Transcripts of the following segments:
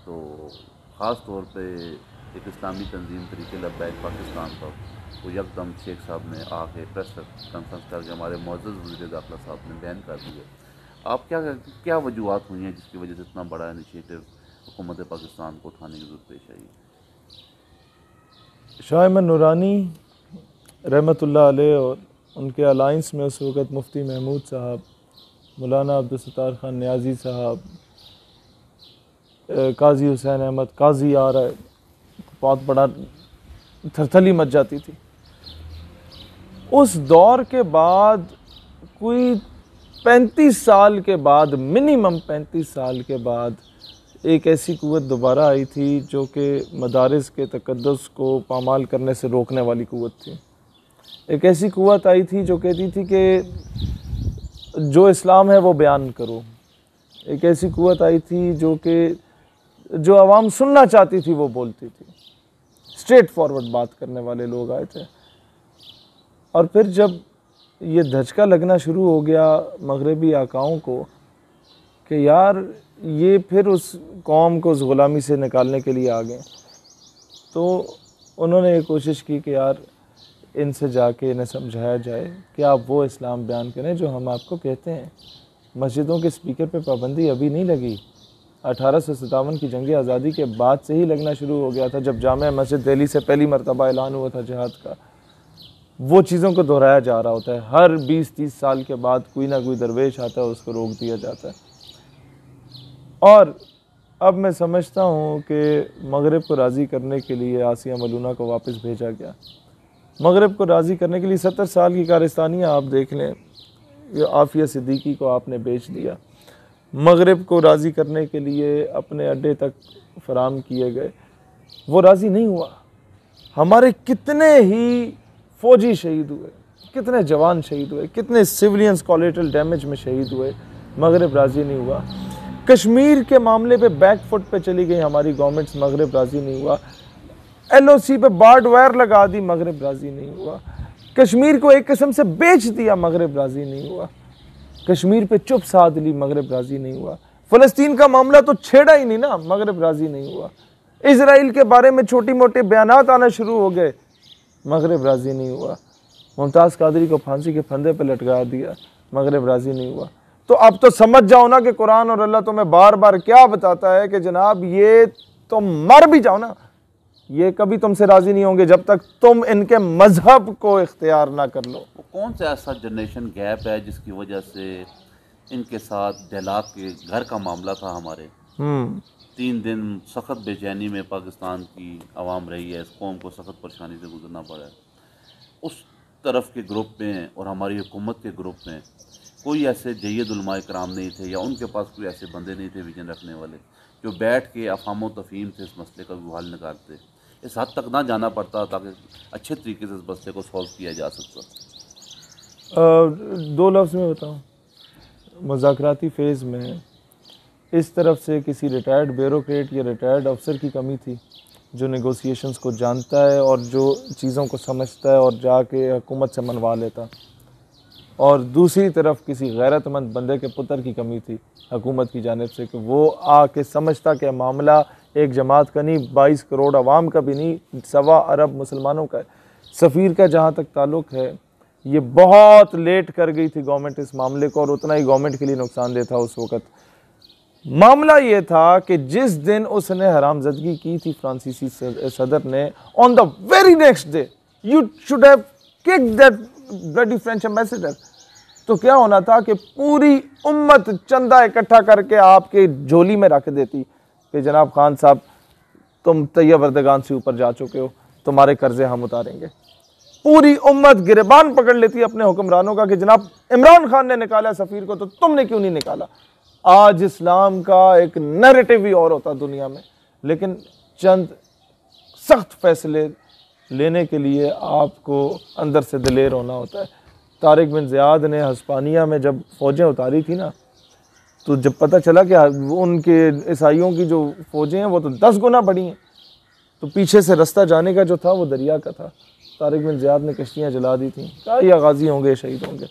तो ख़ास तौर पे एक इस्लामी तंजीम तरीके लब्बैक पाकिस्तान पर वो यकदम शेख साहब ने आके प्रेस कॉन्फ्रेंस करके हमारे मुअज़्ज़ज़ वज़ीर दाखिला साहब ने बैन कर दिए। आप क्या क्या वजूहत हुई हैं जिसकी वजह से इतना बड़ा इनिशिएटिव हुकूमत पाकिस्तान को उठाने की ज़रूरत पेश आई? शाह अहमद नूरानी रहमतुल्लाह अलैह और उनके अलाइंस में उस वक़्त मुफ्ती महमूद साहब, मौलाना अब्दुल सत्तार खान नियाज़ी साहब, काजी हुसैन अहमद काजी आ रहा है, बहुत बड़ा थरथली मच जाती थी। उस दौर के बाद कोई 35 साल के बाद, मिनिमम 35 साल के बाद एक ऐसी क़ुव्वत दोबारा आई थी जो कि मदारिस के तक़द्दुस को पामाल करने से रोकने वाली क़ुव्वत थी। एक ऐसी क़ुव्वत आई थी जो कहती थी कि जो इस्लाम है वो बयान करो। एक ऐसी क़ुव्वत आई थी जो आवाम सुनना चाहती थी वो बोलती थी। स्ट्रेट फॉरवर्ड बात करने वाले लोग आए थे। और फिर जब ये धचका लगना शुरू हो गया मगरबी आकाओं को कि यार ये फिर उस कौम को उस ग़ुलामी से निकालने के लिए आ गए, तो उन्होंने ये कोशिश की कि यार इनसे जाके इन्हें समझाया जाए कि आप वो इस्लाम बयान करें जो हम आपको कहते हैं। मस्जिदों के स्पीकर पे पाबंदी अभी नहीं लगी, 1857 की जंग आज़ादी के बाद से ही लगना शुरू हो गया था, जब जामे मस्जिद दिल्ली से पहली मरतबा ऐलान हुआ था जिहाद का। वो चीज़ों को दोहराया जा रहा होता है, हर 20-30 साल के बाद कोई ना कोई दरवेश आता है, उसको रोक दिया जाता है। और अब मैं समझता हूँ कि मगरब को राज़ी करने के लिए आसिया मलूना को वापस भेजा गया। मगरब को राज़ी करने के लिए 70 साल की कारस्तानियाँ आप देख लें, आफिया सिद्दीकी को आपने बेच दिया। मगरब को राज़ी करने के लिए अपने अड्डे तक फराम किए गए, वो राज़ी नहीं हुआ। हमारे कितने ही फ़ौजी शहीद हुए, कितने जवान शहीद हुए, कितने सिविलियंस कोलेटरल डैमेज में शहीद हुए, मगरब राज़ी नहीं हुआ। कश्मीर के मामले पे बैक फुट पे चली गई हमारी गवर्नमेंट्स, मगरब राज़ी नहीं हुआ। LOC पे बार्ड वायर लगा दी, मगरब राज़ी नहीं हुआ। कश्मीर को एक किस्म से बेच दिया, मगरब राज़ी नहीं हुआ। कश्मीर पे चुप साध ली, मगरब राज़ी नहीं हुआ। फ़लस्तीन का मामला तो छेड़ा ही नहीं ना, मगरब राज़ी नहीं हुआ। इजराइल के बारे में छोटी मोटे बयानात आना शुरू हो गए, मगरब राज़ी नहीं हुआ। मुमताज़ कादरी को फांसी के फंदे पर लटका दिया, मगरब राज़ी नहीं हुआ। तो अब तो समझ जाओ ना कि कुरान और अल्लाह तुम्हें बार बार क्या बताता है कि जनाब ये तुम मर भी जाओ ना, ये कभी तुमसे राज़ी नहीं होंगे जब तक तुम इनके मजहब को इख्तियार ना कर लो। वो कौन सा ऐसा जनरेशन गैप है जिसकी वजह से इनके साथ दहलाक के घर का मामला था हमारे, 3 दिन सख्त बेचैनी में पाकिस्तान की आवाम रही है, इस कौम को सख्त परेशानी से गुजरना पड़ा है। उस तरफ के ग्रुप में और हमारी हुकूमत के ग्रुप में कोई ऐसे जय्यद उलमाए कराम नहीं थे, या उनके पास कोई ऐसे बंदे नहीं थे विजन रखने वाले जो बैठ के अफाम व तफहीम से इस मसले का हल निकालते। इस हद तक ना जाना पड़ता ताकि अच्छे तरीके से इस मसले को सॉल्व किया जा सकता। 2 लफ्ज़ में बताऊँ, मुज़ाकराती फ़ेज़ में इस तरफ से किसी रिटायर्ड ब्यूरोक्रेट या रिटायर्ड अफसर की कमी थी जो नेगोशिएशंस को जानता है और जो चीज़ों को समझता है और जाके हुकूमत से मनवा लेता, और दूसरी तरफ किसी गैरतमंद बंदे के पुत्र की कमी थी हुकूमत की जानिब से कि वो आके समझता कि मामला एक जमात का नहीं, 22 करोड़ आवाम का भी नहीं, 1.25 अरब मुसलमानों का है। सफ़ीर का जहाँ तक ताल्लुक़ है, ये बहुत लेट कर गई थी गवर्नमेंट इस मामले को, और उतना ही गवर्नमेंट के लिए नुकसानदेह था उस वक़्त। मामला ये था कि जिस दिन उसने हरामजदगी की थी फ्रांसीसी सदर ने, on the very next day you should have kicked that bloody French ambassador. तो क्या होना था कि पूरी उम्मत चंदा इकट्ठा करके आपके झोली में रख देती कि जनाब खान साहब तुम तैयब अर्दगान से ऊपर जा चुके हो, तुम्हारे कर्जे हम उतारेंगे। पूरी उम्मत गिरबान पकड़ लेती अपने हुक्मरानों का कि जनाब इमरान खान ने निकाला सफ़ीर को, तो तुमने क्यों नहीं निकाला। आज इस्लाम का एक नैरेटिव ही और होता दुनिया में, लेकिन चंद सख्त फैसले लेने के लिए आपको अंदर से दिलेर होना होता है। तारिक बिन ज़ियाद ने हस्पानिया में जब फ़ौजें उतारी थी ना, तो जब पता चला कि उनके ईसाइयों की जो फ़ौजें हैं वो तो 10 गुना बड़ी हैं, तो पीछे से रास्ता जाने का जो था वो दरिया का था। तारिक बिन ज़ियाद ने कश्तियाँ जला दी थी, कहा या गाजी होंगे शहीद होंगे।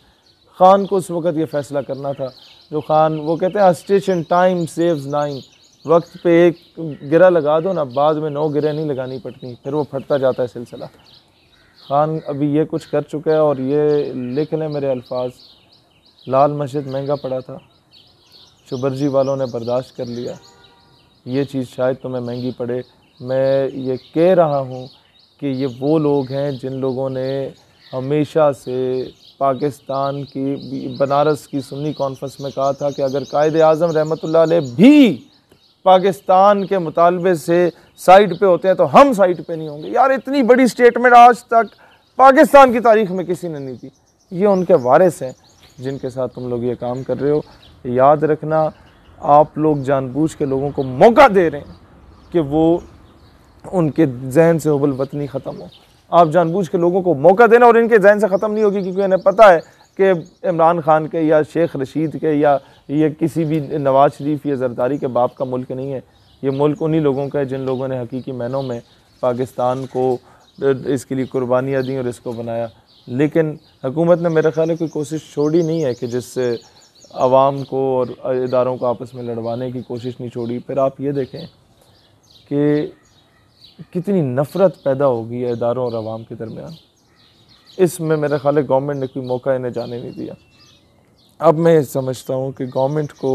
खान को उस वक़्त ये फ़ैसला करना था, जो खान वो कहते हैं स्टेशन टाइम सेव्स 9, वक्त पे एक गिरा लगा दो ना, बाद में 9 गिरे नहीं लगानी पड़ती, फिर वो फटता जाता है सिलसिला। खान अभी ये कुछ कर चुका है, और ये लिख लें मेरे अल्फाज, लाल मस्जिद महंगा पड़ा था, शुबर्जी वालों ने बर्दाश्त कर लिया, ये चीज़ शायद तुम्हें महंगी पड़े। मैं ये कह रहा हूँ कि ये वो लोग हैं जिन लोगों ने हमेशा से पाकिस्तान की, बनारस की सुन्नी कॉन्फ्रेंस में कहा था कि अगर कायदे आज़म रहमतुल्लाह अलैह भी पाकिस्तान के मुतालबे से साइड पे होते हैं तो हम साइड पे नहीं होंगे। यार इतनी बड़ी स्टेटमेंट आज तक पाकिस्तान की तारीख में किसी ने नहीं दी। ये उनके वारिस हैं जिनके साथ तुम लोग ये काम कर रहे हो। याद रखना, आप लोग जानबूझ के लोगों को मौका दे रहे हैं कि वो उनके जहन से हुबल वतनी ख़त्म हो। आप जानबूझ के लोगों को मौका देना, और इनके जहन से ख़त्म नहीं होगी, क्योंकि इन्हें पता है कि इमरान खान के या शेख रशीद के या ये किसी भी नवाज शरीफ या जरदारी के बाप का मुल्क नहीं है। ये मुल्क उन्हीं लोगों का है जिन लोगों ने हकीकी मायनों में पाकिस्तान को इसके लिए कुर्बानियाँ दी और इसको बनाया। लेकिन हुकूमत ने मेरा ख्याल है कोई कोशिश छोड़ी नहीं है कि जिससे आवाम को और इदारों को आपस में लड़वाने की कोशिश नहीं छोड़ी। फिर आप ये देखें कि कितनी नफ़रत पैदा होगी है इदारों और आवाम के दरमियान। इसमें मेरा ख्याल है गवर्नमेंट ने कोई मौका इन्हें जाने नहीं दिया। अब मैं समझता हूँ कि गवर्नमेंट को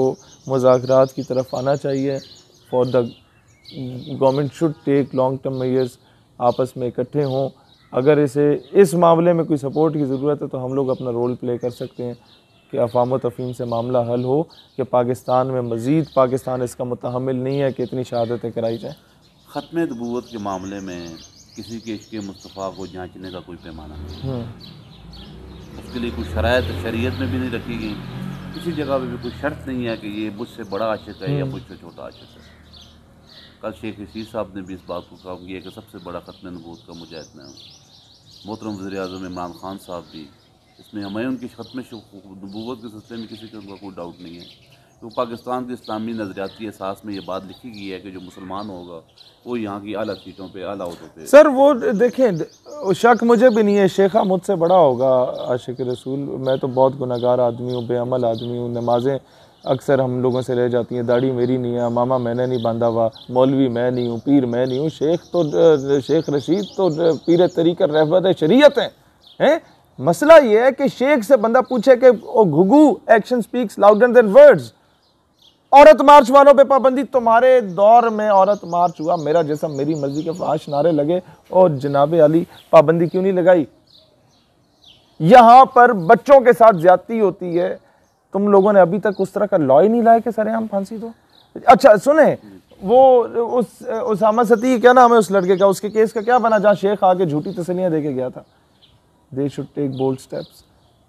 मुज़ाकरात की तरफ आना चाहिए। For the government should take long term measures, आपस में इकट्ठे हों। अगर इस मामले में कोई सपोर्ट की ज़रूरत है तो हम लोग अपना रोल प्ले कर सकते हैं कि अफ़ाम तफ़हीम से मामला हल हो कि पाकिस्तान में मज़ीद पाकिस्तान इसका मुतहम्मिल नहीं है कि इतनी शहादतें कराई जाएँ। ख़त्म नबूवत के मामले में किसी के इश्क़ मुस्तफ़ा को जांचने का कोई पैमाना नहीं, उसके लिए कोई शराइत शरीयत में भी नहीं रखी गई। किसी जगह पे भी कोई शर्त नहीं है कि ये मुझसे बड़ा आशिक है या मुझसे छोटा आशिक है। कल शेख रशीद साहब ने भी इस बात को कहा कि सबसे बड़ा ख़त्म नबूवत का मुजाहिद मैं हूँ। मोहतरम वज़ीर-ए-आज़म इमरान खान साहब भी इसमें, हमें उनकी ख़त्म नबूवत के सिलसिले में किसी का कोई डाउट नहीं है। तो पाकिस्तान के इस्लामी नज़रियाती एहसास में ये बात लिखी गई है कि जो मुसलमान होगा वो यहाँ की आला सीटों पे, आला अहदों पे। सर वो देखें, शक मुझे भी नहीं है, शेखा मुझसे बड़ा होगा आशिक रसूल। मैं तो बहुत गुनहगार आदमी हूँ, बेअमल आदमी हूँ। नमाजें अक्सर हम लोगों से रह जाती हैं, दाढ़ी मेरी नहीं है, मामा मैंने नहीं बांधा हुआ, मौलवी मैं नहीं हूँ, पीर मैं नहीं हूँ। शेख रशीद तो पीर तरीक़त रहबर शरीयत हैं। मसला ये है कि शेख से बंदा पूछे कि ओ घुघू, action speaks louder than words. औरत मार्च वालों पे पाबंदी, तुम्हारे दौर में औरत मार्च हुआ, मेरा जिस्म मेरी मर्जी के फाश नारे लगे, और जनाब अली पाबंदी क्यों नहीं लगाई? यहाँ पर बच्चों के साथ ज्यादती होती है, तुम लोगों ने अभी तक उस तरह का लॉ ही नहीं लाया कि सरेआम फांसी दो। अच्छा सुने, वो उसामा सती, क्या नाम है उस लड़के का, उसके केस का क्या बना जहाँ शेख आके झूठी तसलियाँ दे के गया था? They should take bold steps.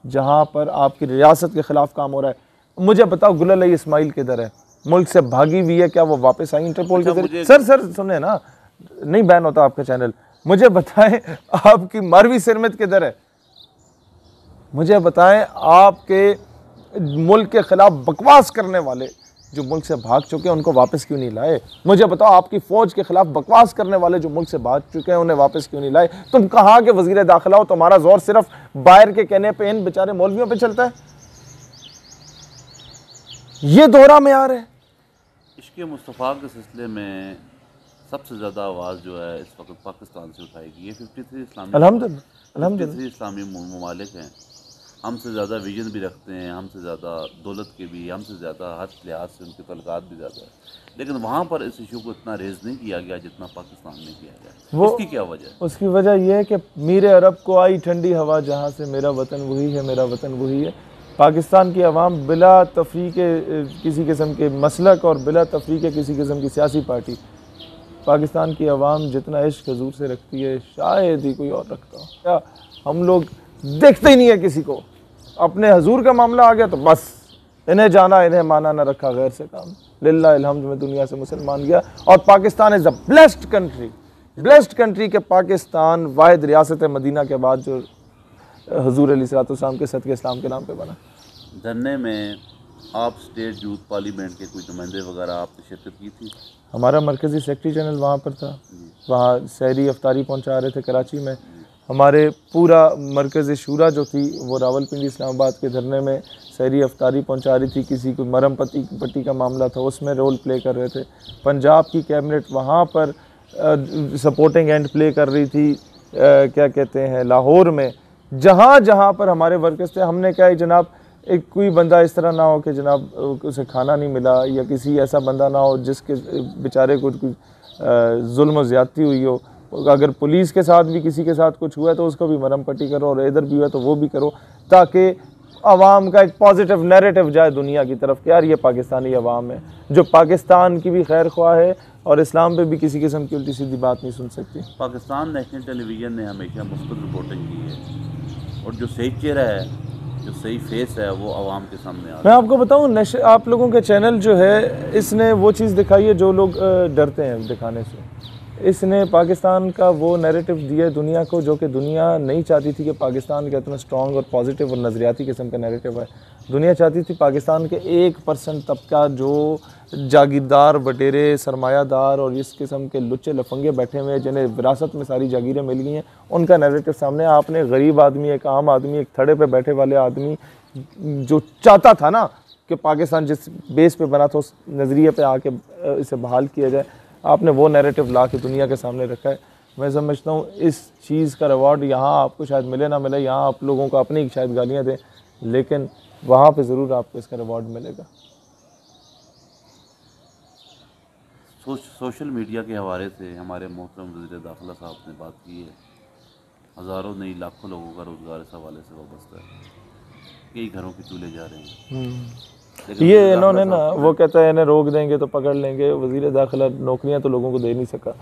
जहाँ पर आपकी रियासत के खिलाफ काम हो रहा है, मुझे बताओ गुल अली इस्माइल किधर है? मुल्क से भागी हुई है, क्या वो वापस आई इंटरपोल के जरिए? सर सुने ना, नहीं बैन होता आपका चैनल। मुझे बताएं आपकी मारवी सिरमत किधर है? मुझे बताएं आपके मुल्क के खिलाफ बकवास करने वाले जो मुल्क से भाग चुके हैं उनको वापस क्यों नहीं लाए? मुझे बताओ आपकी फौज के खिलाफ बकवास करने वाले जो मुल्क से भाग चुके हैं उन्हें वापस क्यों नहीं लाए? तुम कहाँ के वजीर दाखिला हो? तुम्हारा जोर सिर्फ बाहर के कहने पे इन बेचारे मौलवियों पे चलता है। ये दोहरा मेयार है। इश्क़ मुस्तफ़ा के सिलसिले में सबसे ज़्यादा आवाज़ जो है इस वक्त पाकिस्तान से उठाएगी। ये 53 इस्लामी ममालिक हैं, हमसे ज़्यादा विजन भी रखते हैं, हमसे ज़्यादा दौलत के भी, हमसे ज़्यादा हर लिहाज से उनके तल्क़ात भी ज़्यादा है, लेकिन वहाँ पर इस इशू को इतना रेज़ नहीं किया गया जितना पाकिस्तान में किया गया। इसकी क्या वजह है? उसकी वजह यह है कि मीर अरब को आई ठंडी हवा, जहाँ से मेरा वतन वही है, मेरा वतन वही है। पाकिस्तान की आवाम बिला तफरी के किसी किस्म के मसलक और बिला तफरी के किसी किस्म की सियासी पार्टी, पाकिस्तान की आवाम जितना इश्क हजूर से रखती है शायद ही कोई और रखता हो। क्या हम लोग देखते ही नहीं है किसी को। अपने हजूर का मामला आ गया तो बस इन्हें जाना इन्हें माना, न रखा गैर से काम। लिल्लाह अलहम्द में दुनिया से मुसलमान गया, और Pakistan is a blessed country के पाकिस्तान वाहिद रियासत मदीना के बाद जो हजूर अलैहिस्सलाम के सदक़े इस्लाम के नाम पे बना। धरने में आप स्टेट यूथ पार्लियामेंट के कोई नुमाइंदे वगैरह आपने शिरकत की थी? हमारा मरकज़ी सेक्रेटरी जनरल वहाँ पर था, वहाँ सहरी अफ्तारी पहुँचा रहे थे कराची में। हमारे पूरा मरकज़ शूरा जो थी वो रावलपिंडी इस्लामाबाद के धरने में सहरी अफ्तारी पहुंचा रही थी, किसी को मरम पट्टी का मामला था उसमें रोल प्ले कर रहे थे। पंजाब की कैबिनेट वहाँ पर सपोर्टिंग एंड प्ले कर रही थी, क्या कहते हैं, लाहौर में। जहाँ जहाँ पर हमारे वर्कर्स थे, हमने कहा जनाब एक कोई बंदा इस तरह ना हो कि जनाब उसे खाना नहीं मिला, या किसी ऐसा बंदा ना हो जिसके बेचारे को जुल्म और ज़्यादती हुई हो। अगर पुलिस के साथ भी किसी के साथ कुछ हुआ है तो उसको भी मरम पट्टी करो, और इधर भी हुआ तो वो भी करो, ताकि आवाम का एक पॉजिटिव नैरेटिव जाए दुनिया की तरफ कि यार ये पाकिस्तानी अवाम है जो पाकिस्तान की भी खैर ख्वाह है और इस्लाम पे भी किसी किस्म की उल्टी सीधी बात नहीं सुन सकती। पाकिस्तान नेशनल टेलीविज़न ने हमेशा मुस्बत रिपोर्टिंग की है, और जो सही चेहरा है, जो सही फेस है, वो आवाम के सामने आ। मैं आपको बताऊं, आप लोगों के चैनल जो है इसने वो चीज़ दिखाई है जो लोग डरते हैं दिखाने से। इसने पाकिस्तान का वो नैरेटिव दिया दुनिया को जो कि दुनिया नहीं चाहती थी कि पाकिस्तान का इतना स्ट्रॉन्ग और पॉजिटिव और नज़रियाती किस्म का नैरेटिव है। दुनिया चाहती थी पाकिस्तान के 1% तबका जो जागीरदार, बटेरे, सरमायादार और इस किस्म के लुच्चे लफंगे बैठे हुए हैं जिन्हें विरासत में सारी जागीरें मिल गई हैं, उनका नैरेटिव सामने। आपने गरीब आदमी, एक आम आदमी, एक थड़े पे बैठे वाले आदमी जो चाहता था ना कि पाकिस्तान जिस बेस पे बना था उस नज़रिए पे आके इसे बहाल किया जाए, आपने वो नैरेटिव ला के दुनिया के सामने रखा है। मैं समझता हूँ इस चीज़ का रिवॉर्ड यहाँ आपको शायद मिले ना मिले, यहाँ आप लोगों को अपनी शायद गालियाँ दें, लेकिन वहाँ पे ज़रूर आपको इसका रिवॉर्ड मिलेगा। सोशल मीडिया के हवाले से हमारे मोहतरम वज़ीर दाखिला साहब ने बात की है। हज़ारों नहीं लाखों लोगों का रोज़गार इस हवाले से वाबस्ता है, कई घरों के चूल्हे जा रहे हैं। ये इन्होंने ना, वो कहता है इन्हें रोक देंगे तो पकड़ लेंगे। वज़ीर दाखिला नौकरियां तो लोगों को दे नहीं सका।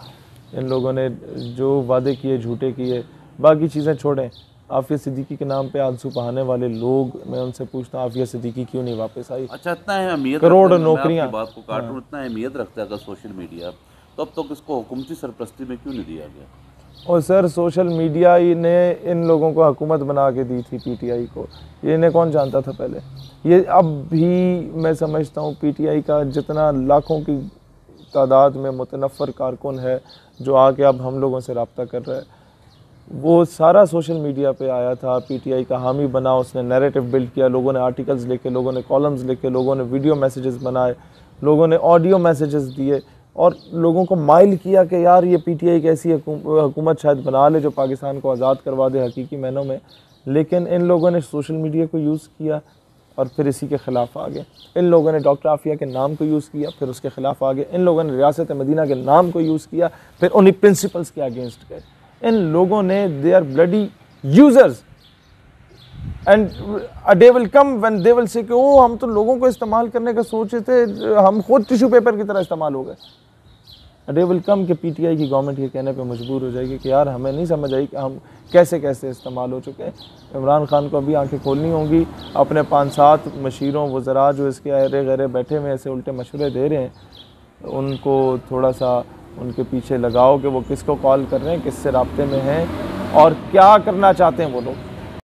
इन लोगों ने जो वादे किए झूठे किए, बाकी चीज़ें छोड़ें। आफिया सिद्दीकी के नाम पे आंसू बहाने वाले लोग, मैं उनसे पूछता हूँ आफिया सिद्दीकी क्यों नहीं वापस आई? अच्छा, इतना अहमियत, करोड़ नौकरियाँ, बात को काटूं, इतना अहमियत रखता है अगर सोशल मीडिया, तो अब तक इसको हुकूमती सरपरस्ती में क्यों नहीं दिया गया? और सर सोशल मीडिया ही ने इन लोगों को हुकूमत बना के दी थी पीटीआई को। ये इन्हें कौन जानता था पहले? ये अब भी मैं समझता हूँ पीटीआई का जितना लाखों की तादाद में मुतनफ़र कारकुन है जो आके अब हम लोगों से रब्ता कर रहा है, वो सारा सोशल मीडिया पे आया था। पीटीआई का हामी बना, उसने नैरेटिव बिल्ड किया, लोगों ने आर्टिकल्स लिखे, लोगों ने कॉलम्स लिखे, लोगों ने वीडियो मैसेजेस बनाए, लोगों ने ऑडियो मैसेजेस दिए और लोगों को माइल किया कि यार ये पीटीआई एक ऐसी हुकूमत शायद बना ले जो पाकिस्तान को आज़ाद करवा दे हकीकी मायनों में। लेकिन इन लोगों ने सोशल मीडिया को यूज़ किया और फिर इसी के ख़िलाफ़ आ गए। इन लोगों ने डॉक्टर आफिया के नाम को यूज़ किया, फिर उसके ख़िलाफ़ आ गए। इन लोगों ने रियासत मदीना के नाम को यूज़ किया, फिर उन्हीं प्रिंसिपल्स के अगेंस्ट गए। इन लोगों ने, they are bloody users and a day will come when they will say कि ओ हम तो लोगों को इस्तेमाल करने का सोचे थे, हम खुद टिश्यू पेपर की तरह इस्तेमाल हो गए। अ डे विल कम कि पीटीआई की गवर्नमेंट ये कहने पे मजबूर हो जाएगी कि यार हमें नहीं समझ आई कि हम कैसे कैसे इस्तेमाल हो चुके हैं। इमरान खान को अभी आंखें खोलनी होंगी। अपने 5-7 मशीरों वज़रा जो इसके अरे गरे बैठे हुए ऐसे उल्टे मशवरे दे रहे हैं, उनको थोड़ा सा उनके पीछे लगाओ कि वो किसको कॉल कर रहे हैं, किससे राब्ते में हैं और क्या करना चाहते हैं वो लोग।